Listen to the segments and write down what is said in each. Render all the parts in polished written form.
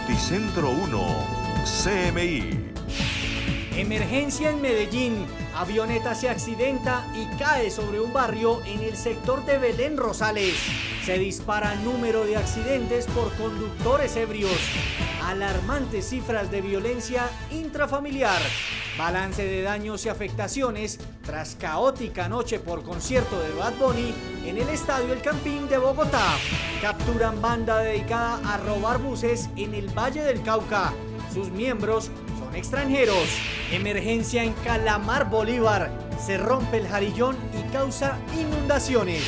Noticentro 1, CMI. Emergencia en Medellín. Avioneta se accidenta y cae sobre un barrio en el sector de Belén Rosales. Se dispara número de accidentes por conductores ebrios. Alarmantes cifras de violencia intrafamiliar. Balance de daños y afectaciones tras caótica noche por concierto de Bad Bunny en el Estadio El Campín de Bogotá. Capturan banda dedicada a robar buses en el Valle del Cauca. Sus miembros son extranjeros. Emergencia en Calamar, Bolívar. Se rompe el jarillón y causa inundaciones.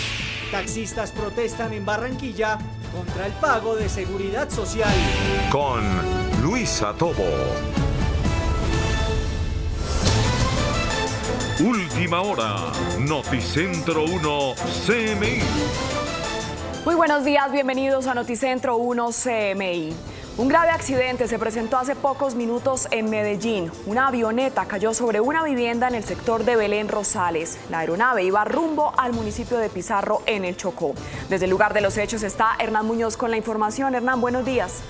Taxistas protestan en Barranquilla contra el pago de seguridad social. Con Luisa Tobo. Última hora, Noticentro 1, CMI. Muy buenos días, bienvenidos a Noticentro 1 CMI. Un grave accidente se presentó hace pocos minutos en Medellín. Una avioneta cayó sobre una vivienda en el sector de Belén Rosales. La aeronave iba rumbo al municipio de Pizarro, en el Chocó. Desde el lugar de los hechos está Hernán Muñoz con la información. Hernán, buenos días.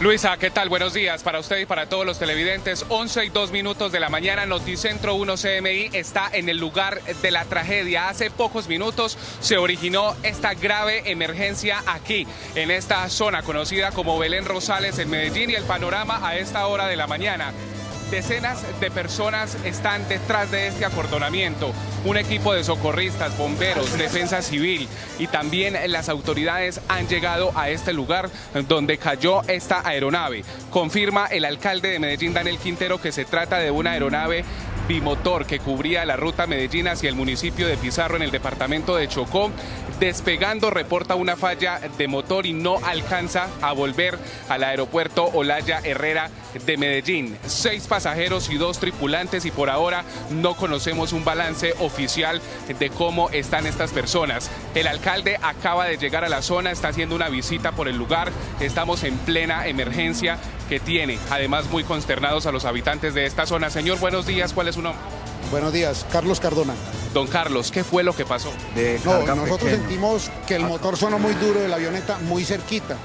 Luisa, ¿qué tal? Buenos días para usted y para todos los televidentes. 11:02 de la mañana, Noticentro 1 CMI está en el lugar de la tragedia. Hace pocos minutos se originó esta grave emergencia aquí, en esta zona conocida como Belén Rosales en Medellín, y el panorama a esta hora de la mañana. Decenas de personas están detrás de este acordonamiento. Un equipo de socorristas, bomberos, defensa civil y también las autoridades han llegado a este lugar donde cayó esta aeronave. Confirma el alcalde de Medellín, Daniel Quintero, que se trata de una aeronave bimotor que cubría la ruta Medellín hacia el municipio de Pizarro en el departamento de Chocó. Despegando reporta una falla de motor y no alcanza a volver al aeropuerto Olaya Herrera de Medellín. 6 pasajeros y 2 tripulantes, y por ahora no conocemos un balance oficial de cómo están estas personas. El alcalde acaba de llegar a la zona, está haciendo una visita por el lugar. Estamos en plena emergencia que tiene, además, muy consternados a los habitantes de esta zona. Señor, buenos días, ¿cuál es su nombre? Buenos días, Carlos Cardona. Don Carlos, ¿qué fue lo que pasó? Nosotros sentimos que el motor sonó muy duro de la avioneta, muy cerquita.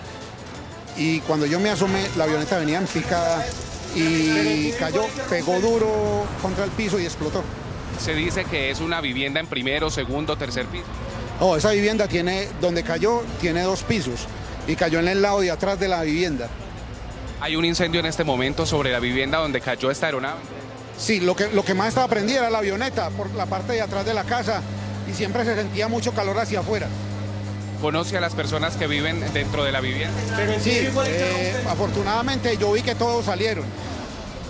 Y cuando yo me asomé, la avioneta venía en picada y cayó, pegó duro contra el piso y explotó. Se dice que es una vivienda en primero, segundo, tercer piso. No, esa vivienda donde cayó, tiene 2 pisos y cayó en el lado de atrás de la vivienda. ¿Hay un incendio en este momento sobre la vivienda donde cayó esta aeronave? Sí, lo que más estaba prendida era la avioneta por la parte de atrás de la casa y siempre se sentía mucho calor hacia afuera. ¿Conoce a las personas que viven dentro de la vivienda? Sí, afortunadamente yo vi que todos salieron.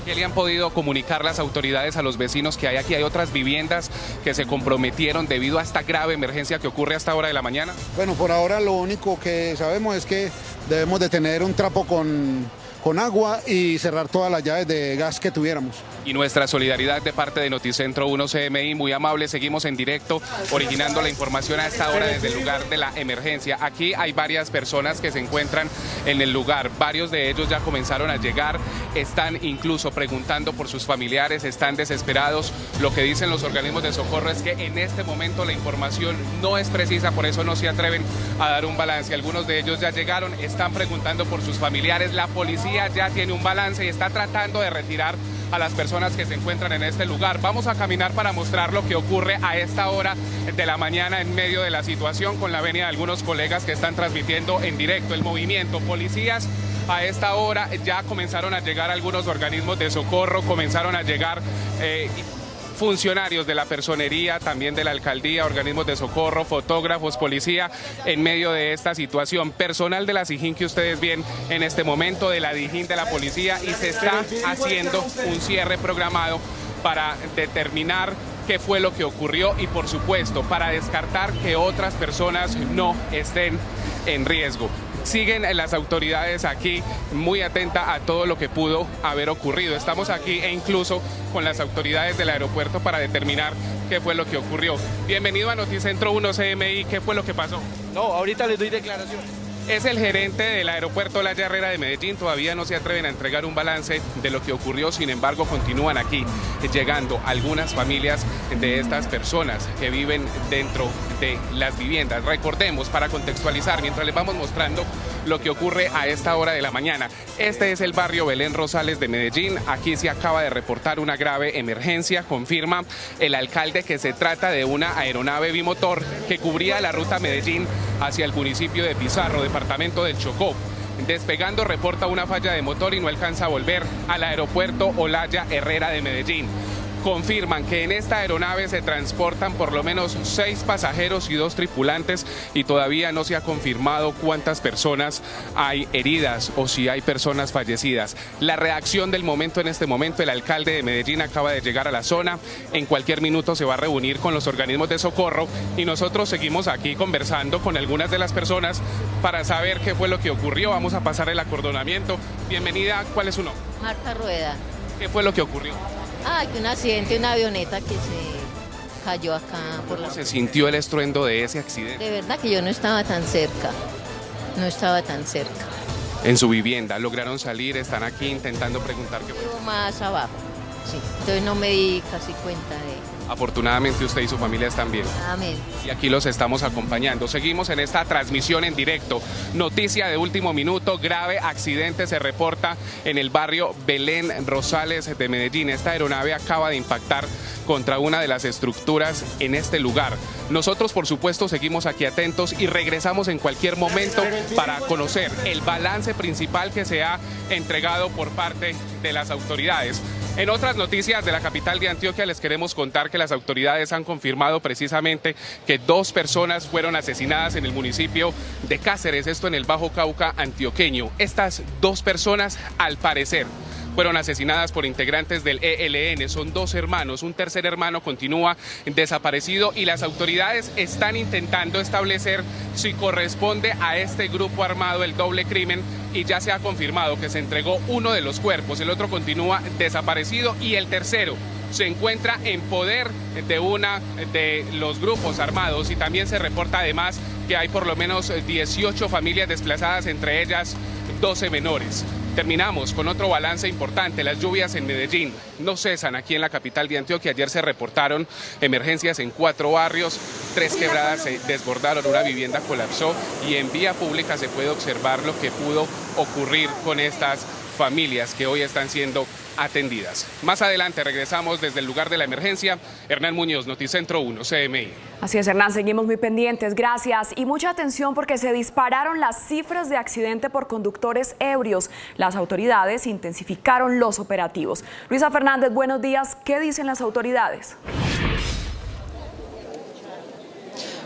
¿Qué le han podido comunicar las autoridades a los vecinos que hay aquí? ¿Hay otras viviendas que se comprometieron debido a esta grave emergencia que ocurre a esta hora de la mañana? Bueno, por ahora lo único que sabemos es que debemos de tener un trapo con agua y cerrar todas las llaves de gas que tuviéramos. Y nuestra solidaridad de parte de Noticentro 1 CMI, muy amable. Seguimos en directo originando la información a esta hora desde el lugar de la emergencia. Aquí hay varias personas que se encuentran en el lugar. Varios de ellos ya comenzaron a llegar, están incluso preguntando por sus familiares, están desesperados. Lo que dicen los organismos de socorro es que en este momento la información no es precisa, por eso no se atreven a dar un balance. Algunos de ellos ya llegaron, están preguntando por sus familiares. La policía ya tiene un balance y está tratando de retirar a las personas que se encuentran en este lugar. Vamos a caminar para mostrar lo que ocurre a esta hora de la mañana en medio de la situación, con la venia de algunos colegas que están transmitiendo en directo el movimiento. Policías a esta hora ya comenzaron a llegar algunos organismos de socorro, comenzaron a llegar funcionarios de la personería, también de la alcaldía, organismos de socorro, fotógrafos, policía, en medio de esta situación. Personal de la SIJIN que ustedes ven en este momento, de la DIJÍN, de la policía, y se está haciendo un cierre programado para determinar qué fue lo que ocurrió y, por supuesto, para descartar que otras personas no estén en riesgo. Siguen las autoridades aquí muy atentas a todo lo que pudo haber ocurrido. Estamos aquí e incluso con las autoridades del aeropuerto para determinar qué fue lo que ocurrió. Bienvenido a Noticentro 1 CMI. ¿Qué fue lo que pasó? No, ahorita les doy declaraciones. Es el gerente del aeropuerto Olaya Herrera de Medellín. Todavía no se atreven a entregar un balance de lo que ocurrió. Sin embargo, continúan aquí llegando algunas familias de estas personas que viven dentro de las viviendas. Recordemos, para contextualizar, mientras les vamos mostrando lo que ocurre a esta hora de la mañana. Este es el barrio Belén Rosales de Medellín. Aquí se acaba de reportar una grave emergencia. Confirma el alcalde que se trata de una aeronave bimotor que cubría la ruta Medellín hacia el municipio de Pizarro, departamento del Chocó. Despegando reporta una falla de motor y no alcanza a volver al aeropuerto Olaya Herrera de Medellín. Confirman que en esta aeronave se transportan por lo menos 6 pasajeros y 2 tripulantes y todavía no se ha confirmado cuántas personas hay heridas o si hay personas fallecidas. La reacción del momento en este momento, el alcalde de Medellín acaba de llegar a la zona, en cualquier minuto se va a reunir con los organismos de socorro y nosotros seguimos aquí conversando con algunas de las personas para saber qué fue lo que ocurrió. Vamos a pasar el acordonamiento. Bienvenida, ¿cuál es su nombre? Marta Rueda. ¿Qué fue lo que ocurrió? Que un accidente, una avioneta que se cayó acá por la... ¿Cómo se sintió el estruendo de ese accidente? De verdad que yo no estaba tan cerca, En su vivienda, ¿lograron salir? ¿Están aquí intentando preguntar qué fue? Vivo más abajo, sí, entonces no me di casi cuenta de... Afortunadamente usted y su familia están bien. Amén. Y aquí los estamos acompañando. Seguimos en esta transmisión en directo. Noticia de último minuto, grave accidente se reporta en el barrio Belén Rosales de Medellín. Esta aeronave acaba de impactar contra una de las estructuras en este lugar. Nosotros, por supuesto, seguimos aquí atentos y regresamos en cualquier momento para conocer el balance principal que se ha entregado por parte de las autoridades. En otras noticias de la capital de Antioquia les queremos contar que las autoridades han confirmado precisamente que 2 personas fueron asesinadas en el municipio de Cáceres, esto en el Bajo Cauca antioqueño. Estas 2 personas, al parecer, fueron asesinadas por integrantes del ELN. Son 2 hermanos, un tercer hermano continúa desaparecido y las autoridades están intentando establecer si corresponde a este grupo armado el doble crimen y ya se ha confirmado que se entregó uno de los cuerpos, el otro continúa desaparecido y el tercero se encuentra en poder de una de los grupos armados y también se reporta además que hay por lo menos 18 familias desplazadas, entre ellas 12 menores. Terminamos con otro balance importante. Las lluvias en Medellín no cesan aquí en la capital de Antioquia. Ayer se reportaron emergencias en 4 barrios, 3 quebradas se desbordaron, una vivienda colapsó y en vía pública se puede observar lo que pudo ocurrir con estas familias que hoy están siendo atendidas. Más adelante regresamos desde el lugar de la emergencia. Hernán Muñoz, Noticentro 1, CMI. Así es, Hernán, seguimos muy pendientes, gracias. Y mucha atención porque se dispararon las cifras de accidente por conductores ebrios. Las autoridades intensificaron los operativos. Luisa Fernández, buenos días. ¿Qué dicen las autoridades?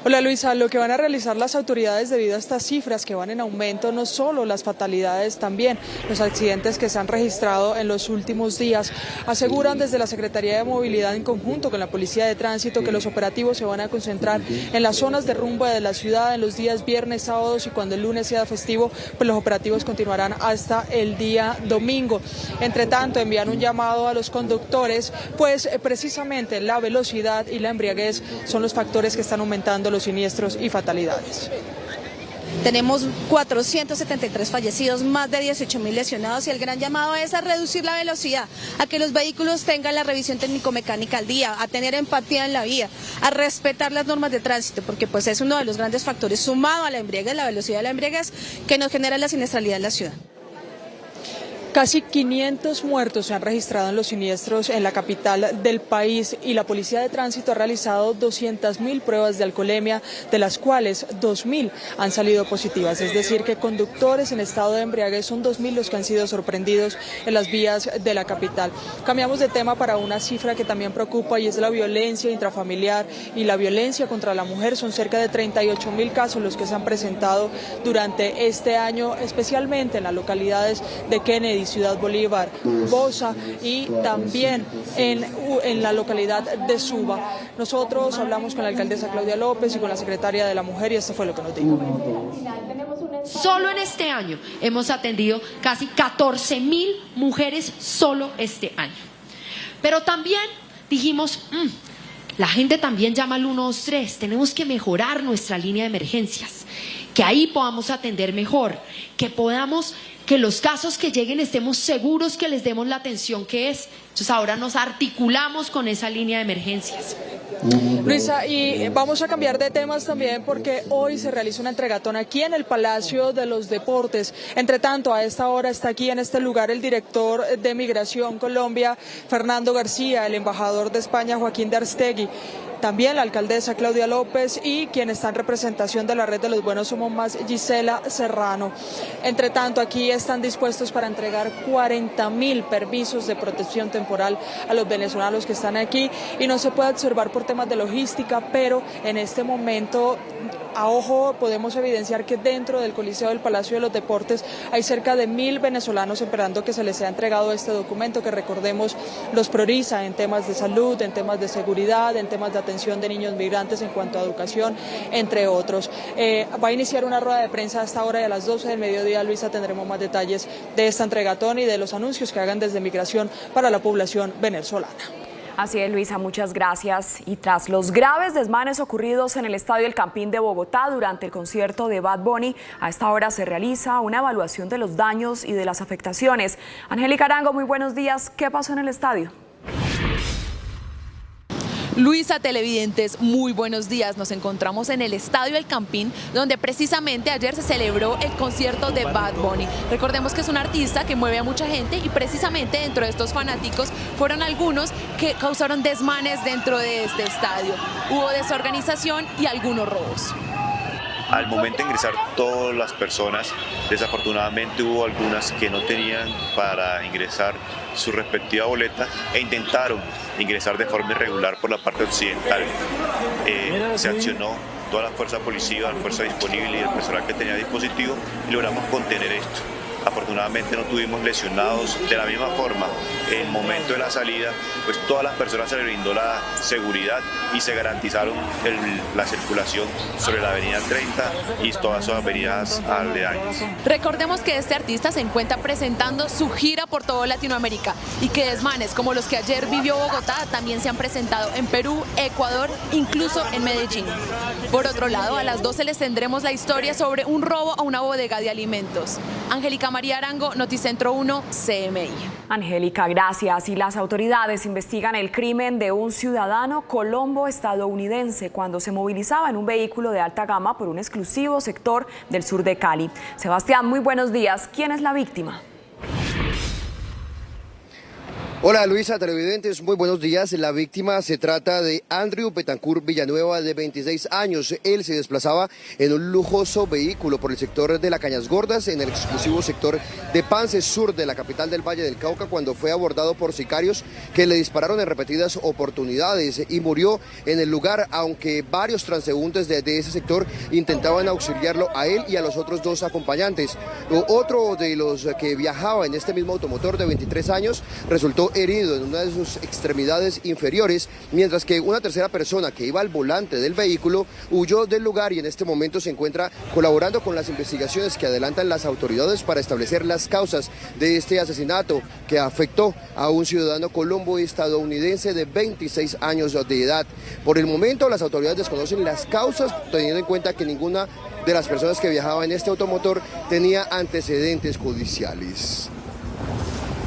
Hola Luisa, lo que van a realizar las autoridades debido a estas cifras que van en aumento, no solo las fatalidades, también los accidentes que se han registrado en los últimos días. Aseguran desde la Secretaría de Movilidad en conjunto con la Policía de Tránsito que los operativos se van a concentrar en las zonas de rumbo de la ciudad en los días viernes, sábados y cuando el lunes sea festivo, pues los operativos continuarán hasta el día domingo. Entre tanto, envían un llamado a los conductores, pues precisamente la velocidad y la embriaguez son los factores que están aumentando los siniestros y fatalidades. Tenemos 473 fallecidos, más de 18.000 lesionados y el gran llamado es a reducir la velocidad, a que los vehículos tengan la revisión técnico-mecánica al día, a tener empatía en la vía, a respetar las normas de tránsito, porque pues es uno de los grandes factores sumado a la embriaguez, la velocidad de la embriaguez, que nos genera la siniestralidad en la ciudad. Casi 500 muertos se han registrado en los siniestros en la capital del país y la Policía de Tránsito ha realizado 200.000 pruebas de alcoholemia, de las cuales 2.000 han salido positivas. Es decir, que conductores en estado de embriaguez son 2.000 los que han sido sorprendidos en las vías de la capital. Cambiamos de tema para una cifra que también preocupa y es la violencia intrafamiliar y la violencia contra la mujer. Son cerca de 38.000 casos los que se han presentado durante este año, especialmente en las localidades de Kennedy, Ciudad Bolívar, Bosa y también en la localidad de Suba. Nosotros hablamos con la alcaldesa Claudia López y con la secretaria de la Mujer y esto fue lo que nos dijo. Solo en este año hemos atendido casi 14.000 mujeres solo este año. Pero también dijimos, la gente también llama al 123, tenemos que mejorar nuestra línea de emergencias, que ahí podamos atender mejor, que los casos que lleguen estemos seguros que les demos la atención que es. Entonces ahora nos articulamos con esa línea de emergencias. Luisa, y vamos a cambiar de temas también porque hoy se realiza una entregatón aquí en el Palacio de los Deportes. Entre tanto, a esta hora está aquí en este lugar el director de Migración Colombia, Fernando García, el embajador de España, Joaquín de Arstegui, también la alcaldesa Claudia López y quien está en representación de la Red de los Buenos Somos Más, Gisela Serrano. Entre tanto, aquí están dispuestos para entregar 40.000 permisos de protección temporal a los venezolanos que están aquí y no se puede observar por temas de logística, pero en este momento a ojo podemos evidenciar que dentro del Coliseo del Palacio de los Deportes hay cerca de 1.000 venezolanos esperando que se les sea entregado este documento que, recordemos, los prioriza en temas de salud, en temas de seguridad, en temas de atención de niños migrantes en cuanto a educación, entre otros. Va a iniciar una rueda de prensa a esta hora y a las 12 del mediodía, Luisa, tendremos más detalles de esta entregatón y de los anuncios que hagan desde Migración para la población venezolana. Así es, Luisa, muchas gracias. Y tras los graves desmanes ocurridos en el Estadio El Campín de Bogotá durante el concierto de Bad Bunny, a esta hora se realiza una evaluación de los daños y de las afectaciones. Angélica Arango, muy buenos días. ¿Qué pasó en el estadio? Luisa, televidentes, muy buenos días. Nos encontramos en el Estadio El Campín, donde precisamente ayer se celebró el concierto de Bad Bunny. Recordemos que es un artista que mueve a mucha gente y precisamente dentro de estos fanáticos fueron algunos que causaron desmanes dentro de este estadio. Hubo desorganización y algunos robos. Al momento de ingresar todas las personas, desafortunadamente hubo algunas que no tenían para ingresar su respectiva boleta e intentaron ingresar de forma irregular por la parte occidental. Se accionó toda la fuerza policiva, la fuerza disponible y el personal que tenía a dispositivo y logramos contener esto. Afortunadamente no tuvimos lesionados. De la misma forma, en el momento de la salida, pues todas las personas se les brindó la seguridad y se garantizaron la circulación sobre la avenida 30 y todas sus avenidas aledañas. Recordemos que este artista se encuentra presentando su gira por toda Latinoamérica y que desmanes como los que ayer vivió Bogotá también se han presentado en Perú, Ecuador, incluso en Medellín. Por otro lado, a las 12 les tendremos la historia sobre un robo a una bodega de alimentos. Angélica María Arango, Noticentro 1, CMI. Angélica, gracias. Y las autoridades investigan el crimen de un ciudadano colombo-estadounidense cuando se movilizaba en un vehículo de alta gama por un exclusivo sector del sur de Cali. Sebastián, muy buenos días. ¿Quién es la víctima? Hola Luisa, televidentes, muy buenos días. La víctima se trata de Andrew Betancourt Villanueva, de 26 años. Él se desplazaba en un lujoso vehículo por el sector de la Cañas Gordas, en el exclusivo sector de Pance Sur de la capital del Valle del Cauca, cuando fue abordado por sicarios que le dispararon en repetidas oportunidades y murió en el lugar, aunque varios transeúntes de ese sector intentaban auxiliarlo a él y a los otros dos acompañantes. Otro de los que viajaba en este mismo automotor de 23 años resultó herido en una de sus extremidades inferiores, mientras que una tercera persona que iba al volante del vehículo huyó del lugar y en este momento se encuentra colaborando con las investigaciones que adelantan las autoridades para establecer las causas de este asesinato que afectó a un ciudadano colombo-estadounidense de 26 años de edad. Por el momento las autoridades desconocen las causas, teniendo en cuenta que ninguna de las personas que viajaba en este automotor tenía antecedentes judiciales.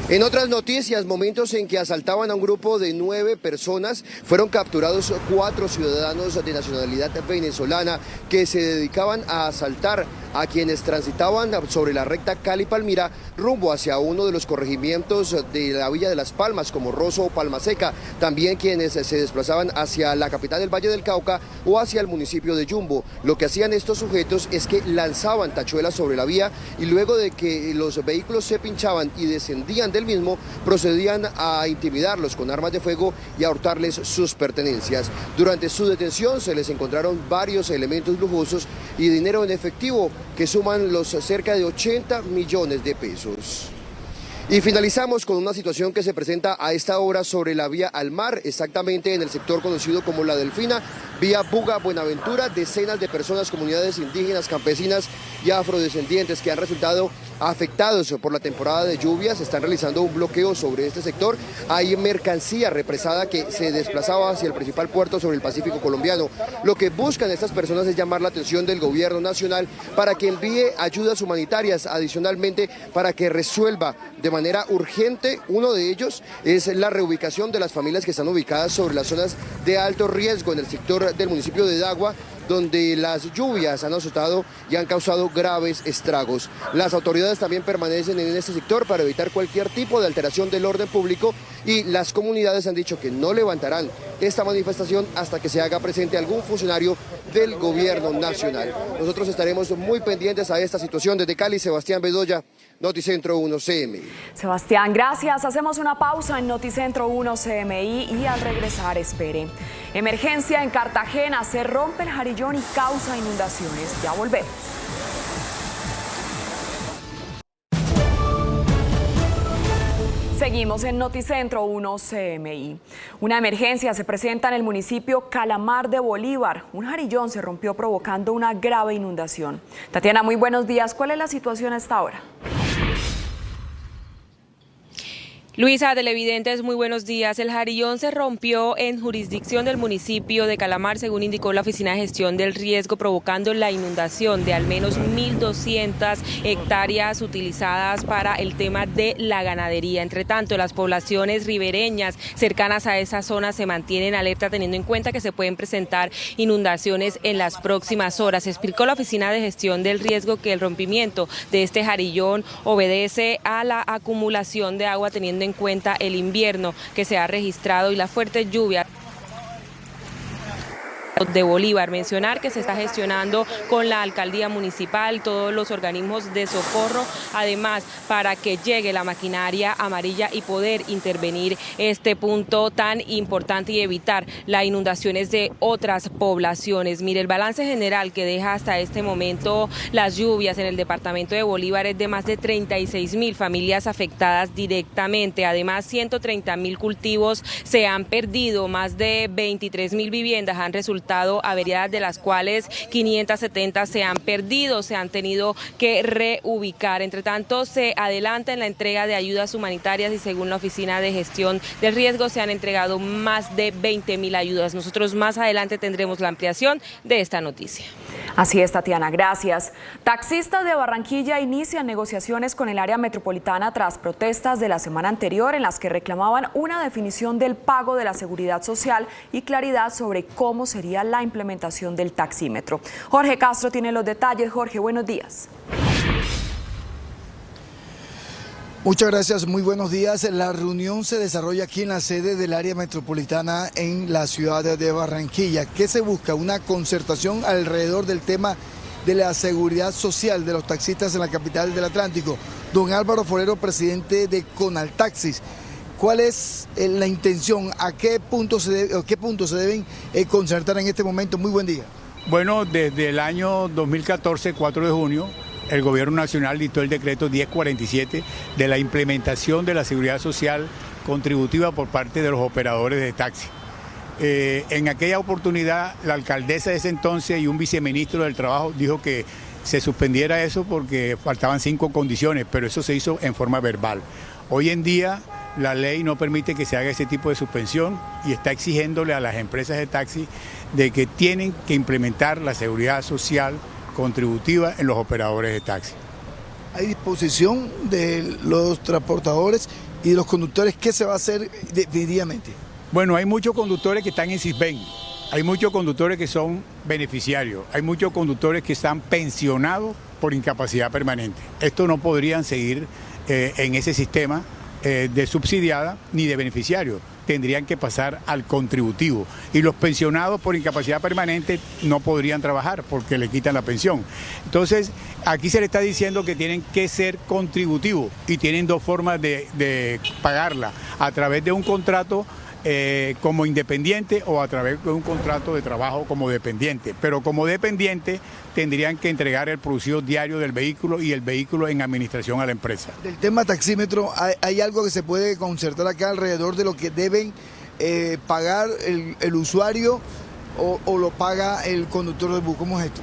En otras noticias, momentos en que asaltaban a un grupo de 9 personas, fueron capturados 4 ciudadanos de nacionalidad venezolana que se dedicaban a asaltar a quienes transitaban sobre la recta Cali-Palmira rumbo hacia uno de los corregimientos de la Villa de las Palmas, como Rosso o Palma Seca, también quienes se desplazaban hacia la capital del Valle del Cauca o hacia el municipio de Yumbo. Lo que hacían estos sujetos es que lanzaban tachuelas sobre la vía y luego de que los vehículos se pinchaban y descendían del mismo, procedían a intimidarlos con armas de fuego y a hurtarles sus pertenencias. Durante su detención se les encontraron varios elementos lujosos y dinero en efectivo que suman los cerca de 80 millones de pesos. Y finalizamos con una situación que se presenta a esta hora sobre la vía al mar, exactamente en el sector conocido como La Delfina, Vía Buga Buenaventura, decenas de personas, comunidades indígenas, campesinas y afrodescendientes que han resultado afectados por la temporada de lluvias están realizando un bloqueo sobre este sector. Hay mercancía represada que se desplazaba hacia el principal puerto sobre el Pacífico colombiano. Lo que buscan estas personas es llamar la atención del gobierno nacional para que envíe ayudas humanitarias, adicionalmente para que resuelva de manera urgente. Uno de ellos es la reubicación de las familias que están ubicadas sobre las zonas de alto riesgo en el sector del municipio de Dagua, donde las lluvias han azotado y han causado graves estragos. Las autoridades también permanecen en este sector para evitar cualquier tipo de alteración del orden público y las comunidades han dicho que no levantarán esta manifestación hasta que se haga presente algún funcionario del gobierno nacional. Nosotros estaremos muy pendientes a esta situación. Desde Cali, Sebastián Bedoya, Noticentro 1 CMI. Sebastián, gracias. Hacemos una pausa en Noticentro 1 CMI y al regresar espere. Emergencia en Cartagena, se rompe el jarillón y causa inundaciones. Ya volvemos. Seguimos en Noticentro 1 CMI. Una emergencia se presenta en el municipio Calamar de Bolívar. Un jarillón se rompió provocando una grave inundación. Tatiana, muy buenos días. ¿Cuál es la situación a esta hora? Luisa, televidentes, muy buenos días. El jarillón se rompió en jurisdicción del municipio de Calamar, según indicó la Oficina de Gestión del Riesgo, provocando la inundación de al menos 1.200 hectáreas utilizadas para el tema de la ganadería. Entre tanto, las poblaciones ribereñas cercanas a esa zona se mantienen alerta, teniendo en cuenta que se pueden presentar inundaciones en las próximas horas. Explicó la Oficina de Gestión del Riesgo que el rompimiento de este jarillón obedece a la acumulación de agua, teniendo en cuenta el invierno que se ha registrado y la fuerte lluvia de Bolívar. Mencionar que se está gestionando con la alcaldía municipal, todos los organismos de socorro, además para que llegue la maquinaria amarilla y poder intervenir este punto tan importante y evitar las inundaciones de otras poblaciones. Mire, el balance general que deja hasta este momento las lluvias en el departamento de Bolívar es de más de 36.000 familias afectadas directamente. Además, 130.000 cultivos se han perdido, más de 23.000 viviendas han resultado averiadas, de las cuales 570 se han perdido, se han tenido que reubicar. Entre tanto, se adelanta en la entrega de ayudas humanitarias y según la Oficina de Gestión del Riesgo se han entregado más de 20.000 ayudas. Nosotros más adelante tendremos la ampliación de esta noticia. Así es, Tatiana, gracias. Taxistas de Barranquilla inician negociaciones con el área metropolitana tras protestas de la semana anterior en las que reclamaban una definición del pago de la seguridad social y claridad sobre cómo sería la implementación del taxímetro. Jorge Castro tiene los detalles. Jorge, buenos días. Muchas gracias, muy buenos días. La reunión se desarrolla aquí en la sede del área metropolitana en la ciudad de Barranquilla. ¿Qué se busca? Una concertación alrededor del tema de la seguridad social de los taxistas en la capital del Atlántico. Don Álvaro Forero, presidente de Conaltaxis. ¿Cuál es la intención? ¿A qué punto se deben concertar en este momento? Muy buen día. Bueno, desde el año 2014, 4 de junio, el Gobierno Nacional dictó el decreto 1047 de la implementación de la seguridad social contributiva por parte de los operadores de taxi. En aquella oportunidad, la alcaldesa de ese entonces y un viceministro del Trabajo dijo que se suspendiera eso porque faltaban 5 condiciones, pero eso se hizo en forma verbal. Hoy en día, la ley no permite que se haga ese tipo de suspensión y está exigiéndole a las empresas de taxi de que tienen que implementar la seguridad social contributiva en los operadores de taxi. ¿Hay disposición de los transportadores y de los conductores? ¿Qué se va a hacer definitivamente? Bueno, hay muchos conductores que están en CISBEN, hay muchos conductores que son beneficiarios, hay muchos conductores que están pensionados por incapacidad permanente. Estos no podrían seguir en ese sistema de subsidiada ni de beneficiario. Tendrían que pasar al contributivo y los pensionados por incapacidad permanente no podrían trabajar porque le quitan la pensión. Entonces, aquí se le está diciendo que tienen que ser contributivos y tienen 2 formas de pagarla: a través de un contrato como independiente o a través de un contrato de trabajo como dependiente. Pero como dependiente tendrían que entregar el producido diario del vehículo y el vehículo en administración a la empresa. Del tema taxímetro, ¿hay algo que se puede concertar acá alrededor de lo que deben pagar el usuario o lo paga el conductor del bus? ¿Cómo es esto?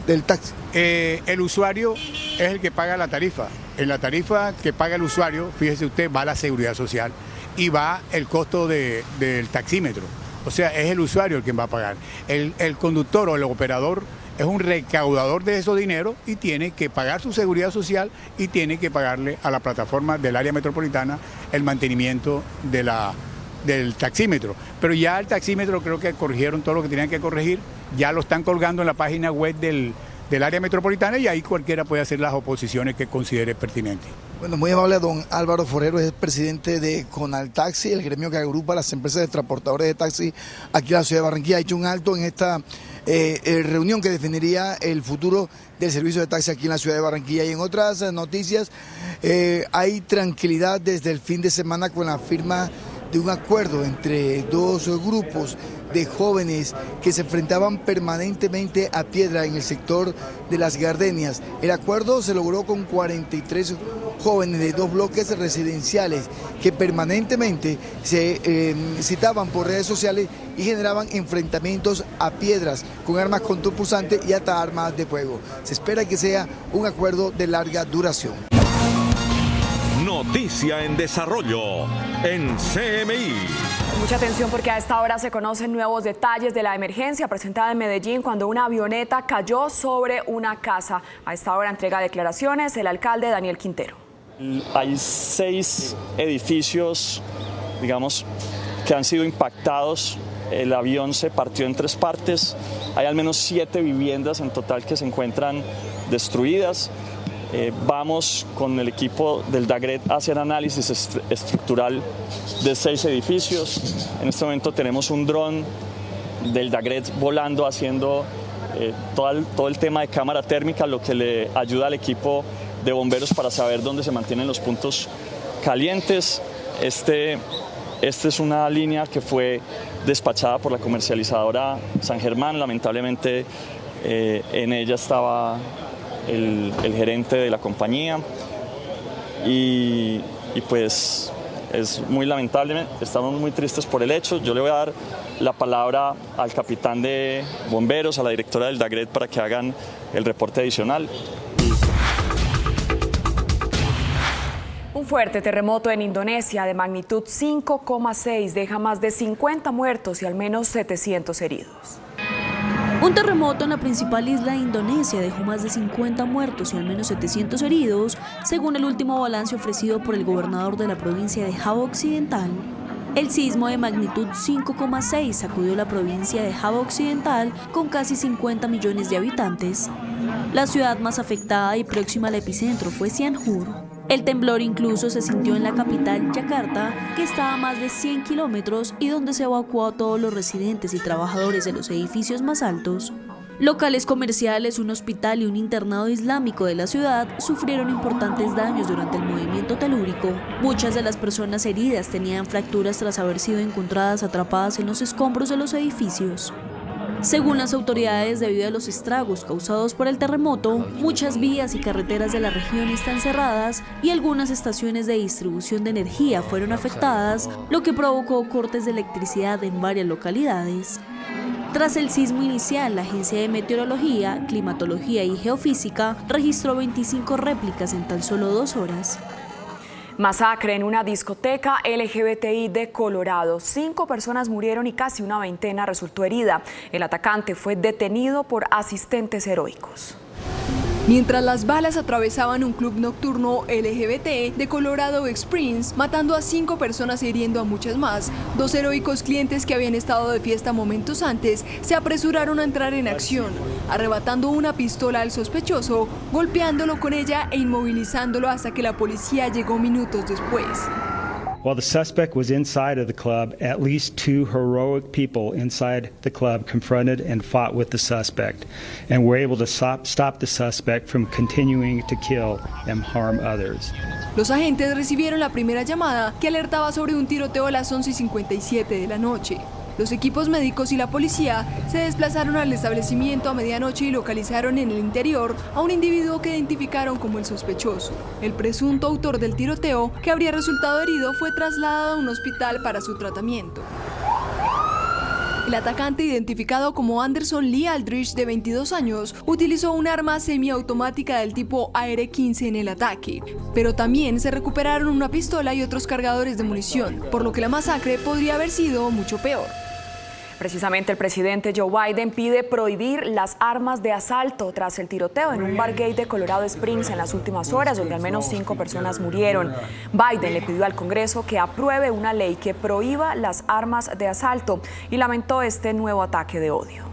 Del taxi. El usuario es el que paga la tarifa. En la tarifa que paga el usuario, fíjese usted, va la seguridad social y va el costo del taxímetro. O sea, es el usuario el quien va a pagar. El conductor o el operador es un recaudador de esos dineros y tiene que pagar su seguridad social y tiene que pagarle a la plataforma del área metropolitana el mantenimiento del taxímetro. Pero ya el taxímetro creo que corrigieron todo lo que tenían que corregir, ya lo están colgando en la página web del área metropolitana y ahí cualquiera puede hacer las oposiciones que considere pertinentes. Bueno, muy amable a don Álvaro Forero, es presidente de Conaltaxi, el gremio que agrupa a las empresas de transportadores de taxi aquí en la ciudad de Barranquilla. Ha hecho un alto en esta reunión que definiría el futuro del servicio de taxi aquí en la ciudad de Barranquilla. Y en otras noticias, hay tranquilidad desde el fin de semana con la firma de un acuerdo entre dos grupos de jóvenes que se enfrentaban permanentemente a piedra en el sector de Las Gardenias. El acuerdo se logró con 43 jóvenes de dos bloques residenciales que permanentemente se citaban por redes sociales y generaban enfrentamientos a piedras con armas contundentes y hasta armas de fuego. Se espera que sea un acuerdo de larga duración. Noticia en desarrollo en CMI. Mucha atención porque a esta hora se conocen nuevos detalles de la emergencia presentada en Medellín cuando una avioneta cayó sobre una casa. A esta hora entrega declaraciones el alcalde Daniel Quintero. Hay 6 edificios, digamos, que han sido impactados. El avión se partió en 3 partes. Hay al menos 7 viviendas en total que se encuentran destruidas. Vamos con el equipo del DAGRET a hacer análisis estructural de 6 edificios. En este momento tenemos un dron del DAGRET volando, haciendo todo el tema de cámara térmica, lo que le ayuda al equipo de bomberos para saber dónde se mantienen los puntos calientes. Esta es una línea que fue despachada por la comercializadora San Germán. Lamentablemente en ella estaba el gerente de la compañía y pues es muy lamentable, estamos muy tristes por el hecho. Yo le voy a dar la palabra al capitán de bomberos, a la directora del DAGRET para que hagan el reporte adicional. Un fuerte terremoto en Indonesia de magnitud 5,6 deja más de 50 muertos y al menos 700 heridos. Un terremoto en la principal isla de Indonesia dejó más de 50 muertos y al menos 700 heridos, según el último balance ofrecido por el gobernador de la provincia de Java Occidental. El sismo de magnitud 5,6 sacudió la provincia de Java Occidental con casi 50 millones de habitantes. La ciudad más afectada y próxima al epicentro fue Cianjur. El temblor incluso se sintió en la capital, Yakarta, que está a más de 100 kilómetros y donde se evacuó a todos los residentes y trabajadores de los edificios más altos. Locales comerciales, un hospital y un internado islámico de la ciudad sufrieron importantes daños durante el movimiento telúrico. Muchas de las personas heridas tenían fracturas tras haber sido encontradas atrapadas en los escombros de los edificios. Según las autoridades, debido a los estragos causados por el terremoto, muchas vías y carreteras de la región están cerradas y algunas estaciones de distribución de energía fueron afectadas, lo que provocó cortes de electricidad en varias localidades. Tras el sismo inicial, la Agencia de Meteorología, Climatología y Geofísica registró 25 réplicas en tan solo 2 horas. Masacre en una discoteca LGBTI de Colorado. 5 personas murieron y casi una veintena resultó herida. El atacante fue detenido por asistentes heroicos. Mientras las balas atravesaban un club nocturno LGBT de Colorado Springs, matando a 5 personas y hiriendo a muchas más, 2 heroicos clientes que habían estado de fiesta momentos antes se apresuraron a entrar en acción, arrebatando una pistola al sospechoso, golpeándolo con ella e inmovilizándolo hasta que la policía llegó minutos después. While the suspect was inside of the club, at least 2 heroic people inside the club confronted and fought with the suspect and were able to stop the suspect from continuing to kill and harm others. Los agentes recibieron la primera llamada que alertaba sobre un tiroteo a las 11:57 de la noche. Los equipos médicos y la policía se desplazaron al establecimiento a medianoche y localizaron en el interior a un individuo que identificaron como el sospechoso. El presunto autor del tiroteo, que habría resultado herido, fue trasladado a un hospital para su tratamiento. El atacante, identificado como Anderson Lee Aldrich, de 22 años, utilizó un arma semiautomática del tipo AR-15 en el ataque, pero también se recuperaron una pistola y otros cargadores de munición, por lo que la masacre podría haber sido mucho peor. Precisamente el presidente Joe Biden pide prohibir las armas de asalto tras el tiroteo en un bar gay de Colorado Springs en las últimas horas, donde al menos 5 personas murieron. Biden le pidió al Congreso que apruebe una ley que prohíba las armas de asalto y lamentó este nuevo ataque de odio.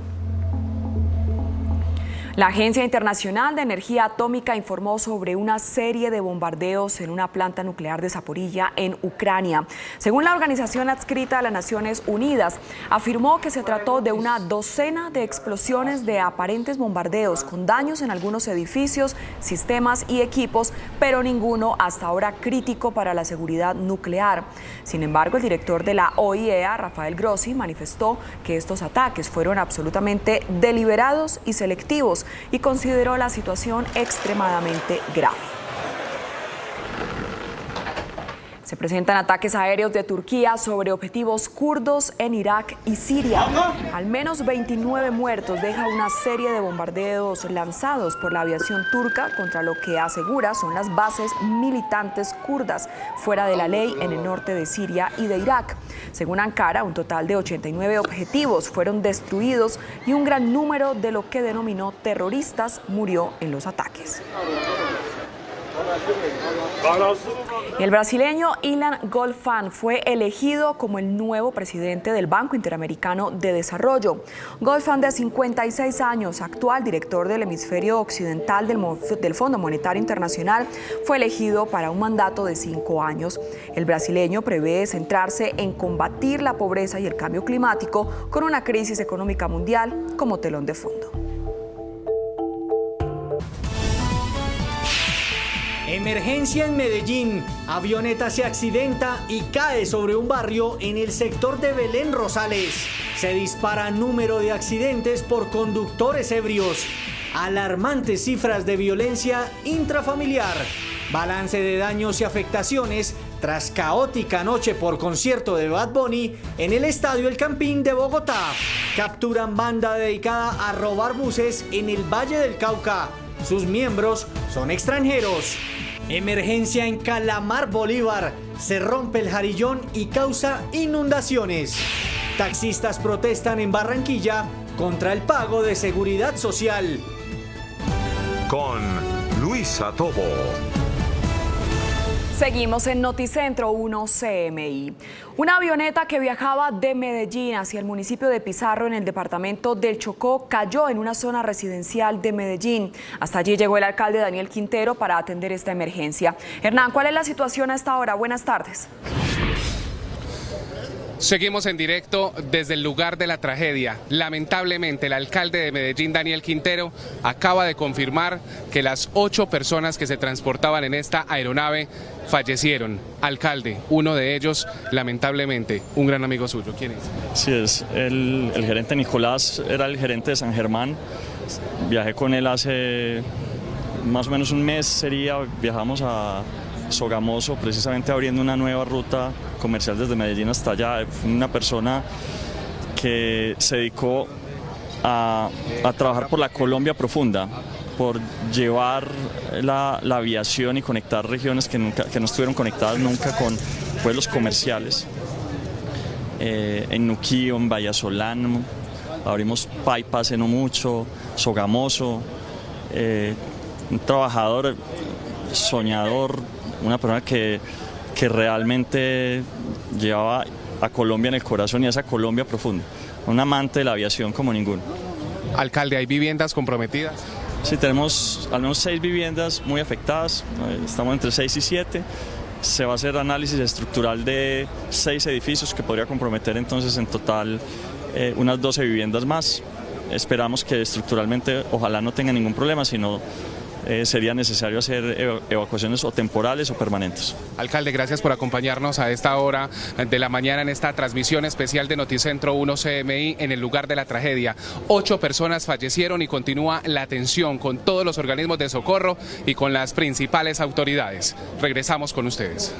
La Agencia Internacional de Energía Atómica informó sobre una serie de bombardeos en una planta nuclear de Zaporilla, en Ucrania. Según la organización adscrita a las Naciones Unidas, afirmó que se trató de una docena de explosiones de aparentes bombardeos con daños en algunos edificios, sistemas y equipos, pero ninguno hasta ahora crítico para la seguridad nuclear. Sin embargo, el director de la OIEA, Rafael Grossi, manifestó que estos ataques fueron absolutamente deliberados y selectivos, y consideró la situación extremadamente grave. Se presentan ataques aéreos de Turquía sobre objetivos kurdos en Irak y Siria. Al menos 29 muertos deja una serie de bombardeos lanzados por la aviación turca contra lo que asegura son las bases militantes kurdas fuera de la ley en el norte de Siria y de Irak. Según Ankara, un total de 89 objetivos fueron destruidos y un gran número de lo que denominó terroristas murió en los ataques. Y el brasileño Ilan Golfan fue elegido como el nuevo presidente del Banco Interamericano de Desarrollo. Golfan, de 56 años, actual director del hemisferio occidental del Fondo Monetario Internacional, fue elegido para un mandato de 5 años. El brasileño prevé centrarse en combatir la pobreza y el cambio climático con una crisis económica mundial como telón de fondo. Emergencia en Medellín. Avioneta se accidenta y cae sobre un barrio en el sector de Belén Rosales. Se dispara número de accidentes por conductores ebrios. Alarmantes cifras de violencia intrafamiliar. Balance de daños y afectaciones tras caótica noche por concierto de Bad Bunny en el Estadio El Campín de Bogotá. Capturan banda dedicada a robar buses en el Valle del Cauca. Sus miembros son extranjeros. Emergencia en Calamar, Bolívar. Se rompe el jarillón y causa inundaciones. Taxistas protestan en Barranquilla contra el pago de seguridad social. Con Luisa Tobo. Seguimos en Noticentro 1 CMI. Una avioneta que viajaba de Medellín hacia el municipio de Pizarro, en el departamento del Chocó, cayó en una zona residencial de Medellín. Hasta allí llegó el alcalde Daniel Quintero para atender esta emergencia. Hernán, ¿cuál es la situación a esta hora? Buenas tardes. Seguimos en directo desde el lugar de la tragedia. Lamentablemente, el alcalde de Medellín, Daniel Quintero, acaba de confirmar que las 8 personas que se transportaban en esta aeronave fallecieron. Alcalde, uno de ellos, lamentablemente, un gran amigo suyo. ¿Quién es? Sí, es el gerente Nicolás, era el gerente de San Germán. Viajé con él hace más o menos un mes, viajamos a Sogamoso, precisamente abriendo una nueva ruta comercial desde Medellín hasta allá. Una persona que se dedicó a trabajar por la Colombia profunda, por llevar la aviación y conectar regiones que no estuvieron conectadas nunca con vuelos comerciales. En Nuquío, en Vallasolano, abrimos Paipa hace no mucho, Sogamoso, un trabajador soñador, una persona que realmente llevaba a Colombia en el corazón y a esa Colombia profunda, un amante de la aviación como ninguno. Alcalde, ¿hay viviendas comprometidas? Sí, tenemos al menos 6 viviendas muy afectadas, estamos entre 6 y 7. Se va a hacer análisis estructural de 6 edificios que podría comprometer entonces en total unas 12 viviendas más. Esperamos que estructuralmente ojalá no tenga ningún problema, sino sería necesario hacer evacuaciones o temporales o permanentes. Alcalde, gracias por acompañarnos a esta hora de la mañana en esta transmisión especial de Noticentro 1 CMI en el lugar de la tragedia. 8 personas fallecieron y continúa la atención con todos los organismos de socorro y con las principales autoridades. Regresamos con ustedes.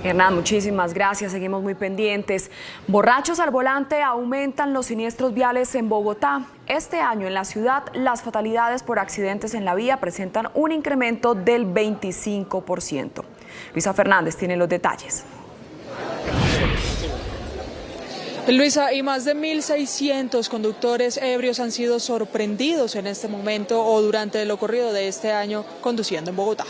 Hernán, muchísimas gracias, seguimos muy pendientes. Borrachos al volante, aumentan los siniestros viales en Bogotá. Este año en la ciudad, las fatalidades por accidentes en la vía presentan un incremento del 25%. Luisa Fernández tiene los detalles. Luisa, y más de 1.600 conductores ebrios han sido sorprendidos en este momento o durante lo corrido de este año conduciendo en Bogotá.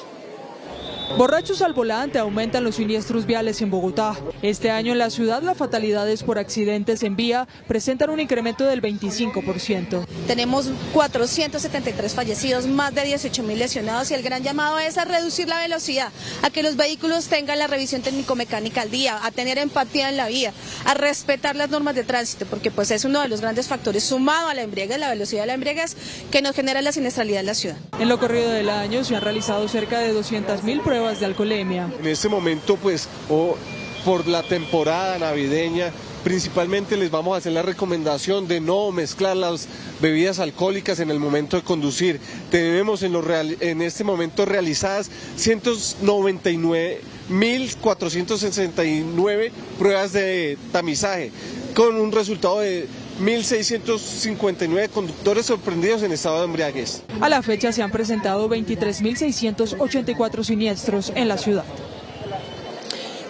Borrachos al volante, aumentan los siniestros viales en Bogotá. Este año en la ciudad las fatalidades por accidentes en vía presentan un incremento del 25%. Tenemos 473 fallecidos, más de 18.000 lesionados y el gran llamado es a reducir la velocidad, a que los vehículos tengan la revisión técnico-mecánica al día, a tener empatía en la vía, a respetar las normas de tránsito, porque pues es uno de los grandes factores sumado a la embriaguez, la velocidad de la embriaguez, que nos genera la siniestralidad en la ciudad. En lo corrido del año se han realizado cerca de 200.000 pruebas de alcoholemia. En este momento, pues, por la temporada navideña, principalmente les vamos a hacer la recomendación de no mezclar las bebidas alcohólicas en el momento de conducir. Tenemos en este momento realizadas 199.469 pruebas de tamizaje, con un resultado de 1.659 conductores sorprendidos en estado de embriaguez. A la fecha se han presentado 23.684 siniestros en la ciudad.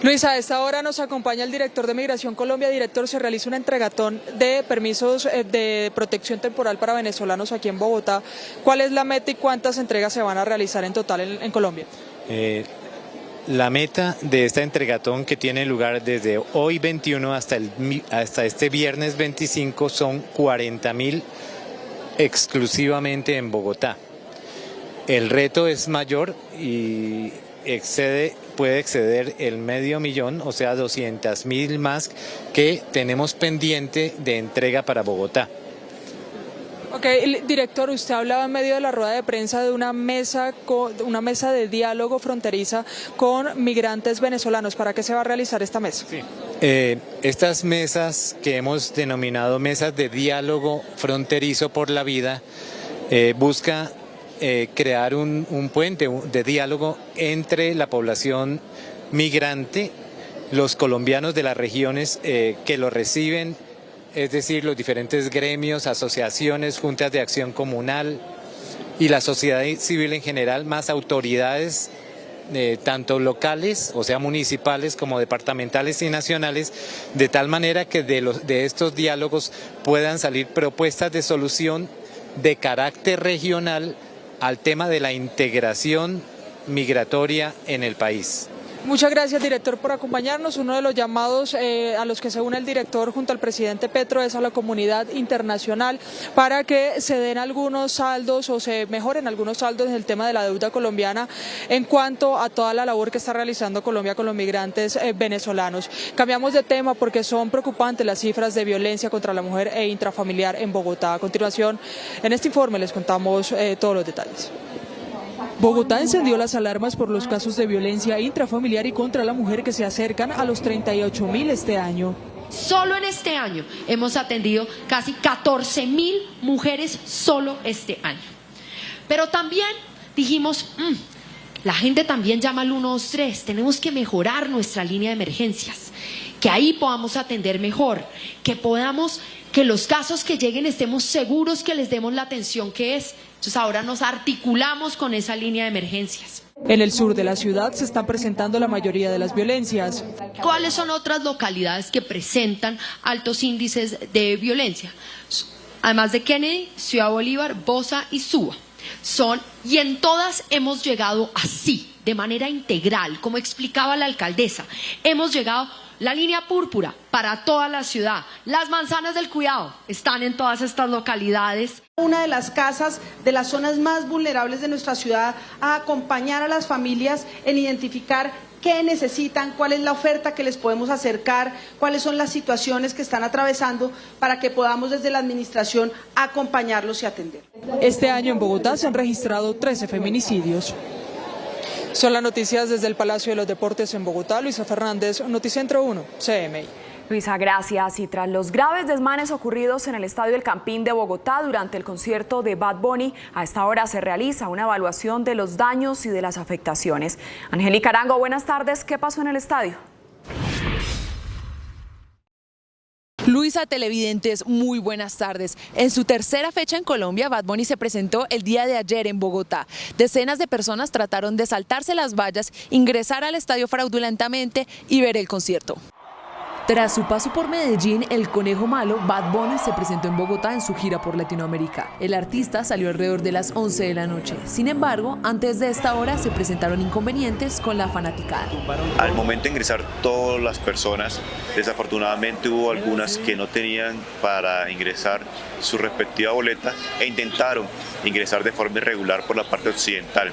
Luisa, a esta hora nos acompaña el director de Migración Colombia. Director, se realiza un entregatón de permisos de protección temporal para venezolanos aquí en Bogotá. ¿Cuál es la meta y cuántas entregas se van a realizar en total en Colombia? La meta de esta entregatón, que tiene lugar desde hoy 21 hasta este viernes 25, son 40.000 exclusivamente en Bogotá. El reto es mayor y puede exceder el 500.000, o sea 200.000 más que tenemos pendiente de entrega para Bogotá. Ok, director, usted hablaba en medio de la rueda de prensa de una mesa de diálogo fronteriza con migrantes venezolanos. ¿Para qué se va a realizar esta mesa? Sí. Estas mesas que hemos denominado mesas de diálogo fronterizo por la vida busca crear un puente de diálogo entre la población migrante, los colombianos de las regiones que lo reciben, es decir, los diferentes gremios, asociaciones, juntas de acción comunal y la sociedad civil en general, más autoridades tanto locales, o sea municipales, como departamentales y nacionales, de tal manera que de estos diálogos puedan salir propuestas de solución de carácter regional al tema de la integración migratoria en el país. Muchas gracias, director, por acompañarnos. Uno de los llamados a los que se une el director junto al presidente Petro es a la comunidad internacional para que se den algunos saldos o se mejoren algunos saldos en el tema de la deuda colombiana en cuanto a toda la labor que está realizando Colombia con los migrantes venezolanos. Cambiamos de tema porque son preocupantes las cifras de violencia contra la mujer e intrafamiliar en Bogotá. A continuación, en este informe les contamos todos los detalles. Bogotá encendió las alarmas por los casos de violencia intrafamiliar y contra la mujer que se acercan a los 38.000 este año. Solo en este año hemos atendido casi 14.000 mujeres solo este año. Pero también dijimos, la gente también llama al 123, tenemos que mejorar nuestra línea de emergencias, que ahí podamos atender mejor, que los casos que lleguen estemos seguros que les demos la atención que es. Entonces ahora nos articulamos con esa línea de emergencias. En el sur de la ciudad se están presentando la mayoría de las violencias. ¿Cuáles son otras localidades que presentan altos índices de violencia? Además de Kennedy, Ciudad Bolívar, Bosa y Suba. Y en todas hemos llegado así, de manera integral, como explicaba la alcaldesa. Hemos llegado la línea púrpura para toda la ciudad. Las manzanas del cuidado están en todas estas localidades. Una de las casas de las zonas más vulnerables de nuestra ciudad, a acompañar a las familias en identificar qué necesitan, cuál es la oferta que les podemos acercar, cuáles son las situaciones que están atravesando para que podamos desde la administración acompañarlos y atender. Este año en Bogotá se han registrado 13 feminicidios. Son las noticias desde el Palacio de los Deportes en Bogotá. Luisa Fernández, Noticentro 1, CMI. Luisa, gracias. Y tras los graves desmanes ocurridos en el Estadio El Campín de Bogotá durante el concierto de Bad Bunny, a esta hora se realiza una evaluación de los daños y de las afectaciones. Angélica Arango, buenas tardes. ¿Qué pasó en el estadio? Luisa, televidentes, muy buenas tardes. En su tercera fecha en Colombia, Bad Bunny se presentó el día de ayer en Bogotá. Decenas de personas trataron de saltarse las vallas, ingresar al estadio fraudulentamente y ver el concierto. Tras su paso por Medellín, el Conejo Malo, Bad Bunny se presentó en Bogotá en su gira por Latinoamérica. El artista salió alrededor de las 11 de la noche. Sin embargo, antes de esta hora se presentaron inconvenientes con la fanaticada. Al momento de ingresar todas las personas, desafortunadamente hubo algunas que no tenían para ingresar su respectiva boleta e intentaron ingresar de forma irregular por la parte occidental.